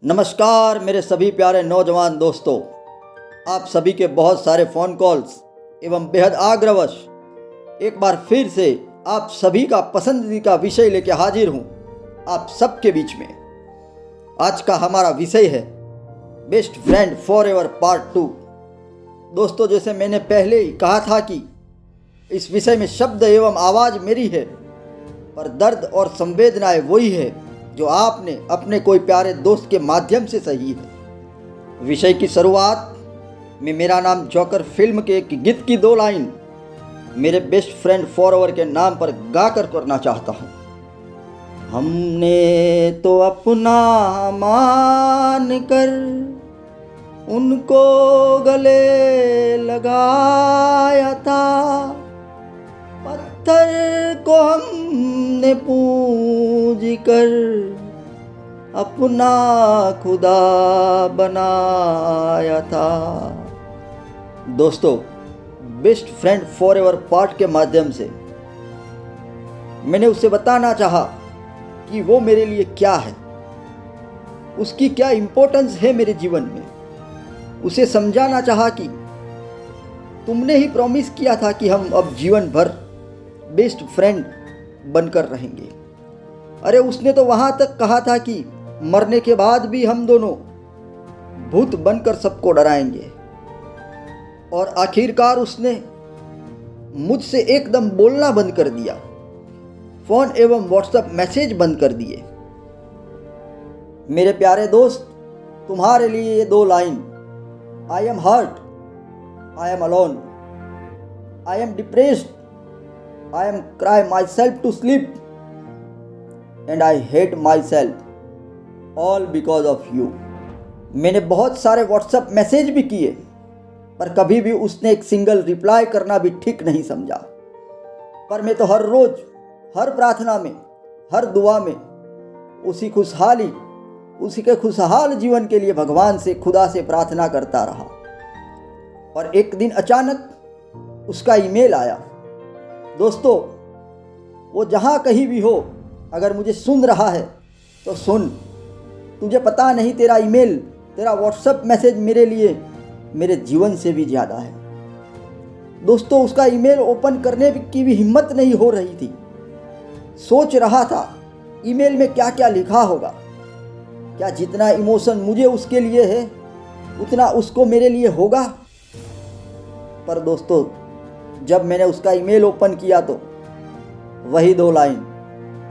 नमस्कार मेरे सभी प्यारे नौजवान दोस्तों, आप सभी के बहुत सारे फ़ोन कॉल्स एवं बेहद आग्रहवश एक बार फिर से आप सभी का पसंदीदा विषय लेके हाजिर हूँ आप सबके बीच में। आज का हमारा विषय है best friend for ever part 2। दोस्तों, जैसे मैंने पहले ही कहा था कि इस विषय में शब्द एवं आवाज़ मेरी है, पर दर्द और संवेदनाएं वही है जो आपने अपने कोई प्यारे दोस्त के माध्यम से सही है। विषय की शुरुआत में मेरा नाम जोकर फिल्म के एक गीत की 2 लाइन मेरे बेस्ट फ्रेंड फॉरएवर के नाम पर गाकर करना चाहता हूँ। हमने तो अपना मान कर उनको गले लगाया था, पत्थर को हमने पूज कर अपना खुदा बनाया था। दोस्तों, बेस्ट फ्रेंड फॉरएवर पार्ट के माध्यम से मैंने उसे बताना चाहा कि वो मेरे लिए क्या है, उसकी क्या इम्पोर्टेंस है मेरे जीवन में। उसे समझाना चाहा कि तुमने ही प्रॉमिस किया था कि हम अब जीवन भर बेस्ट फ्रेंड बनकर रहेंगे। अरे उसने तो वहाँ तक कहा था कि मरने के बाद भी हम दोनों भूत बनकर सबको डराएंगे। और आखिरकार उसने मुझसे एकदम बोलना बंद कर दिया, फ़ोन एवं व्हाट्सएप मैसेज बंद कर दिए। मेरे प्यारे दोस्त, तुम्हारे लिए ये 2 line, I am hurt, I am alone, I am depressed, I am cry myself to sleep and I hate myself all because of you। मैंने बहुत सारे व्हाट्सएप मैसेज भी किए, पर कभी भी उसने एक सिंगल रिप्लाई करना भी ठीक नहीं समझा। पर मैं तो हर रोज़, हर प्रार्थना में, हर दुआ में उसी के खुशहाल जीवन के लिए भगवान से, खुदा से प्रार्थना करता रहा। और एक दिन अचानक उसका ईमेल आया। दोस्तों, वो जहाँ कहीं भी हो, अगर मुझे सुन रहा है तो सुन। तुझे पता नहीं, तेरा ईमेल, तेरा व्हाट्सएप मैसेज मेरे लिए मेरे जीवन से भी ज़्यादा है। दोस्तों, उसका ईमेल ओपन करने की भी हिम्मत नहीं हो रही थी। सोच रहा था ईमेल में क्या क्या लिखा होगा, क्या जितना इमोशन मुझे उसके लिए है उतना उसको मेरे लिए होगा। पर दोस्तों, जब मैंने उसका ईमेल ओपन किया तो वही 2 लाइन,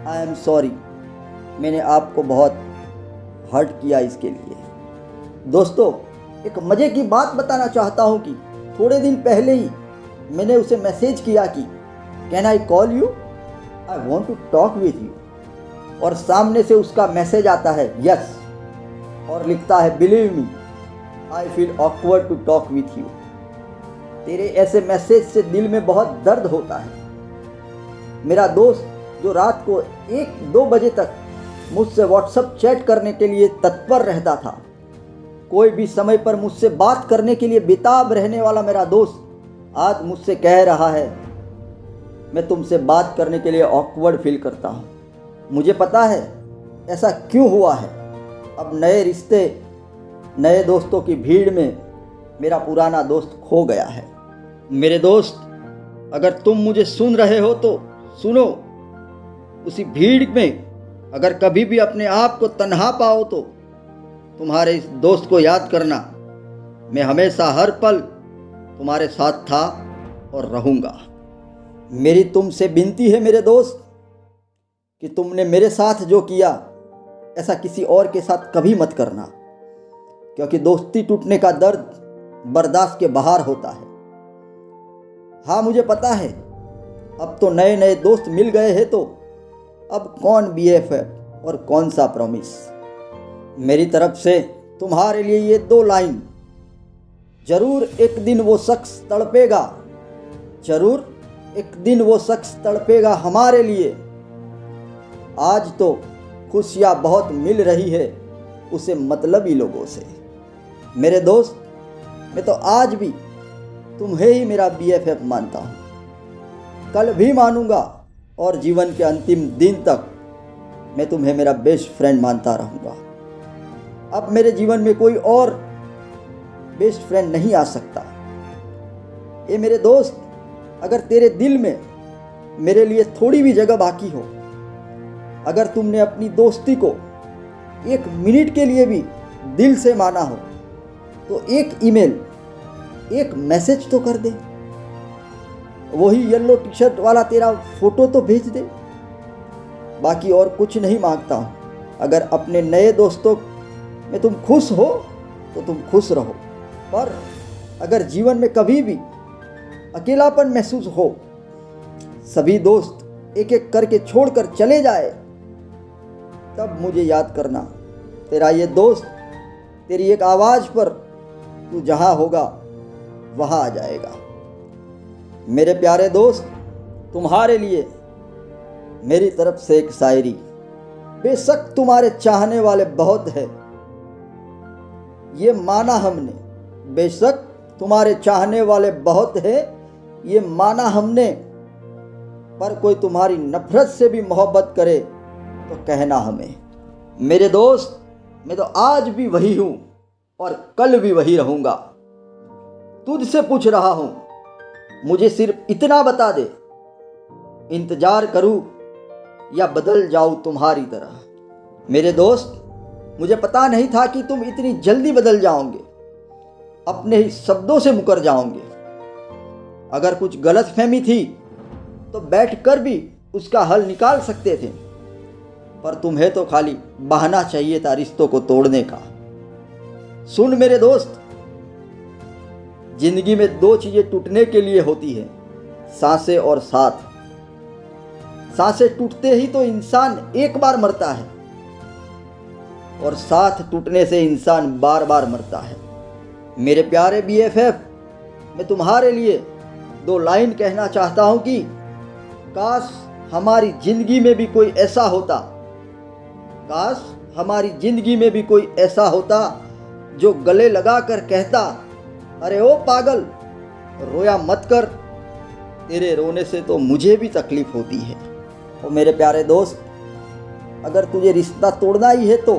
आई एम सॉरी, मैंने आपको बहुत हर्ट किया इसके लिए। दोस्तों, एक मज़े की बात बताना चाहता हूँ कि थोड़े दिन पहले ही मैंने उसे मैसेज किया कि can I call you, I want to talk with you. और सामने से उसका मैसेज आता है यस, और लिखता है believe me, I feel awkward to talk with you. तेरे ऐसे मैसेज से दिल में बहुत दर्द होता है। मेरा दोस्त जो रात को 1-2 बजे तक मुझसे व्हाट्सएप चैट करने के लिए तत्पर रहता था, कोई भी समय पर मुझसे बात करने के लिए बेताब रहने वाला मेरा दोस्त आज मुझसे कह रहा है मैं तुमसे बात करने के लिए ऑकवर्ड फील करता हूँ। मुझे पता है ऐसा क्यों हुआ है। अब नए रिश्ते, नए दोस्तों की भीड़ में मेरा पुराना दोस्त खो गया है। मेरे दोस्त, अगर तुम मुझे सुन रहे हो तो सुनो। उसी भीड़ में अगर कभी भी अपने आप को तन्हा पाओ तो तुम्हारे इस दोस्त को याद करना। मैं हमेशा हर पल तुम्हारे साथ था और रहूँगा। मेरी तुमसे विनती है मेरे दोस्त कि तुमने मेरे साथ जो किया ऐसा किसी और के साथ कभी मत करना, क्योंकि दोस्ती टूटने का दर्द बर्दाश्त के बाहर होता है। हाँ, मुझे पता है अब तो नए नए दोस्त मिल गए हैं, तो अब कौन BFF और कौन सा प्रॉमिस। मेरी तरफ से तुम्हारे लिए ये 2 लाइन, जरूर एक दिन वो शख्स तड़पेगा, जरूर एक दिन वो शख्स तड़पेगा हमारे लिए। आज तो खुशियाँ बहुत मिल रही है उसे मतलबी लोगों से। मेरे दोस्त, मैं तो आज भी तुम्हें ही मेरा BFF मानता हूँ, कल भी मानूंगा और जीवन के अंतिम दिन तक मैं तुम्हें मेरा बेस्ट फ्रेंड मानता रहूँगा। अब मेरे जीवन में कोई और बेस्ट फ्रेंड नहीं आ सकता। ये मेरे दोस्त, अगर तेरे दिल में मेरे लिए थोड़ी भी जगह बाकी हो, अगर तुमने अपनी दोस्ती को 1 मिनट के लिए भी दिल से माना हो, तो एक ईमेल, एक मैसेज तो कर दे। वही येलो टी शर्ट वाला तेरा फोटो तो भेज दे। बाकी और कुछ नहीं मांगता हूँ। अगर अपने नए दोस्तों में तुम खुश हो तो तुम खुश रहो, पर अगर जीवन में कभी भी अकेलापन महसूस हो, सभी दोस्त एक एक करके छोड़कर चले जाए, तब मुझे याद करना। तेरा ये दोस्त तेरी एक आवाज़ पर तू जहाँ होगा वहाँ आ जाएगा। मेरे प्यारे दोस्त, तुम्हारे लिए मेरी तरफ से एक शायरी। बेशक तुम्हारे चाहने वाले बहुत हैं, ये माना हमने। बेशक तुम्हारे चाहने वाले बहुत हैं, ये माना हमने। पर कोई तुम्हारी नफरत से भी मोहब्बत करे तो कहना हमें। मेरे दोस्त, मैं तो आज भी वही हूँ और कल भी वही रहूँगा। तुझसे पूछ रहा हूँ, मुझे सिर्फ इतना बता दे, इंतजार करूँ या बदल जाऊँ तुम्हारी तरह। मेरे दोस्त, मुझे पता नहीं था कि तुम इतनी जल्दी बदल जाओगे, अपने ही शब्दों से मुकर जाओगे। अगर कुछ गलतफहमी थी तो बैठकर भी उसका हल निकाल सकते थे, पर तुम्हें तो खाली बहाना चाहिए था रिश्तों को तोड़ने का। सुन मेरे दोस्त, जिंदगी में 2 चीज़ें टूटने के लिए होती है, सांसें और साथ। सांसें टूटते ही तो इंसान एक बार मरता है, और साथ टूटने से इंसान बार बार मरता है। मेरे प्यारे BFF, मैं तुम्हारे लिए 2 लाइन कहना चाहता हूँ कि काश हमारी ज़िंदगी में भी कोई ऐसा होता, काश हमारी ज़िंदगी में भी कोई ऐसा होता जो गले लगा कर कहता, अरे ओ पागल, रोया मत कर, तेरे रोने से तो मुझे भी तकलीफ़ होती है। और मेरे प्यारे दोस्त, अगर तुझे रिश्ता तोड़ना ही है तो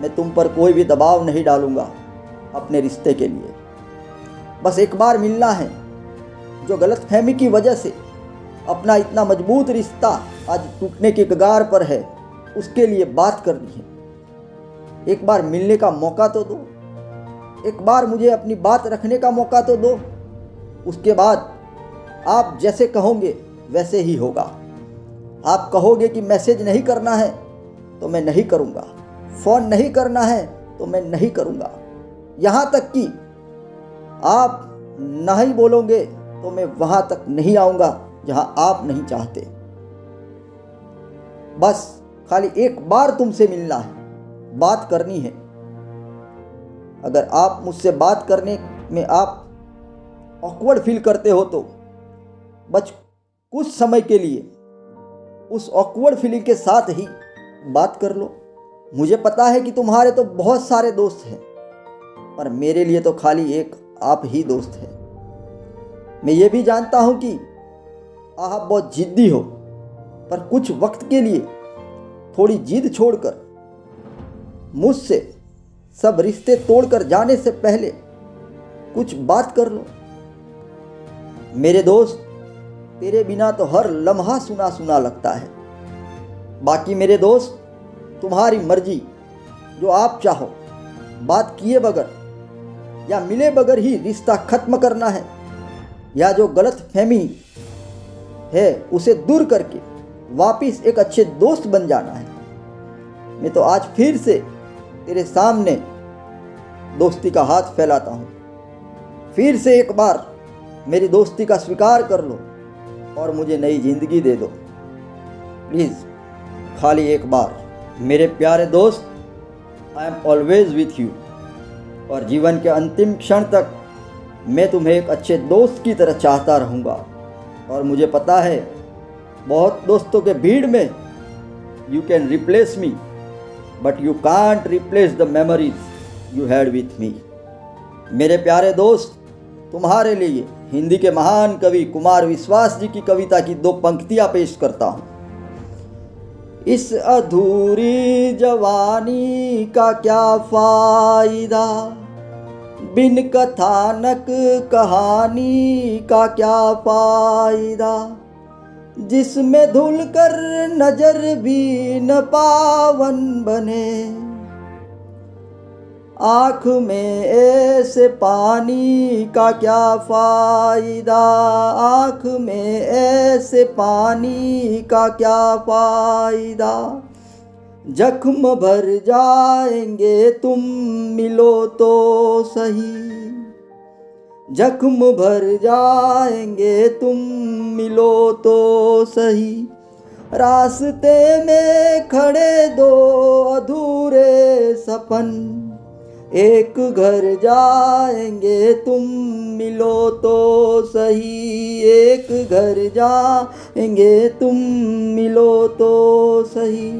मैं तुम पर कोई भी दबाव नहीं डालूँगा अपने रिश्ते के लिए। बस एक बार मिलना है। जो गलतफहमी की वजह से अपना इतना मजबूत रिश्ता आज टूटने के कगार पर है, उसके लिए बात करनी है। एक बार मिलने का मौका तो दो, एक बार मुझे अपनी बात रखने का मौका तो दो। उसके बाद आप जैसे कहोगे वैसे ही होगा। आप कहोगे कि मैसेज नहीं करना है तो मैं नहीं करूँगा, फ़ोन नहीं करना है तो मैं नहीं करूँगा। यहाँ तक कि आप नहीं बोलोगे तो मैं वहाँ तक नहीं आऊँगा जहाँ आप नहीं चाहते। बस खाली एक बार तुमसे मिलना है, बात करनी है। अगर आप मुझसे बात करने में आप ऑकवर्ड फील करते हो तो बस कुछ समय के लिए उस ऑकवर्ड फीलिंग के साथ ही बात कर लो। मुझे पता है कि तुम्हारे तो बहुत सारे दोस्त हैं, पर मेरे लिए तो खाली एक आप ही दोस्त है। मैं ये भी जानता हूँ कि आप बहुत जिद्दी हो, पर कुछ वक्त के लिए थोड़ी जिद छोड़कर मुझसे सब रिश्ते तोड़कर जाने से पहले कुछ बात कर लो। मेरे दोस्त, तेरे बिना तो हर लम्हा सुना सुना लगता है। बाकी मेरे दोस्त, तुम्हारी मर्जी, जो आप चाहो, बात किए बगैर या मिले बगैर ही रिश्ता खत्म करना है, या जो गलतफहमी है उसे दूर करके वापिस एक अच्छे दोस्त बन जाना है। मैं तो आज फिर से तेरे सामने दोस्ती का हाथ फैलाता हूँ। फिर से एक बार मेरी दोस्ती का स्वीकार कर लो और मुझे नई जिंदगी दे दो। प्लीज़, खाली एक बार। मेरे प्यारे दोस्त, I am always with you, और जीवन के अंतिम क्षण तक मैं तुम्हें एक अच्छे दोस्त की तरह चाहता रहूँगा। और मुझे पता है, बहुत दोस्तों के भीड़ में you can replace me, but you can't replace the memories you had with me. मेरे प्यारे दोस्त, तुम्हारे लिए हिंदी के महान कवि कुमार विश्वास जी की कविता की 2 पंक्तियाँ पेश करता हूँ। इस अधूरी जवानी का क्या फायदा, बिन कथानक कहानी का क्या फायदा, जिसमें धुल कर नजर भी न पावन बने। आँख में ऐसे पानी का क्या फायदा, आँख में ऐसे पानी का क्या फायदा, जख्म भर जाएंगे तुम मिलो तो सही, जख्म भर जाएंगे तुम मिलो तो सही। रास्ते में खड़े दो अधूरे सपन, एक घर जाएंगे तुम मिलो तो सही, एक घर जाएंगे तुम मिलो तो सही।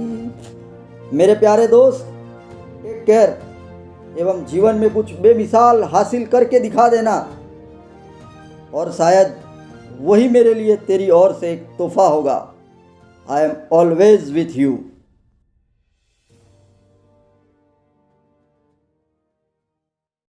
मेरे प्यारे दोस्त, टेक केयर एवं जीवन में कुछ बेमिसाल हासिल करके दिखा देना, और शायद वही मेरे लिए तेरी ओर से एक तोहफा होगा। I am always with you.